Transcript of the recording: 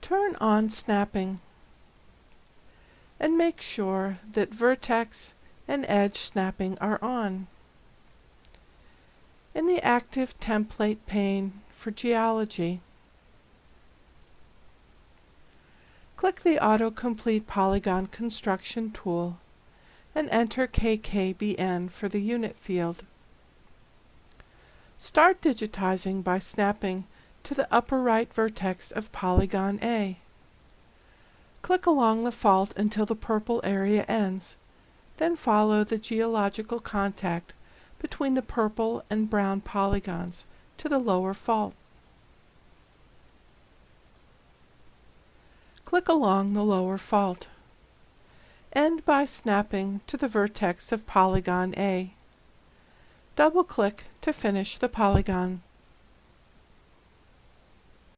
Turn on snapping and make sure that vertex and edge snapping are on. In the Active Template pane for Geology, click the Autocomplete Polygon Construction tool and enter KKBN for the unit field. Start digitizing by snapping to the upper right vertex of Polygon A. Click along the fault until the purple area ends, then follow the geological contact between the purple and brown polygons to the lower fault. Click along the lower fault. End by snapping to the vertex of Polygon A. Double-click to finish the polygon.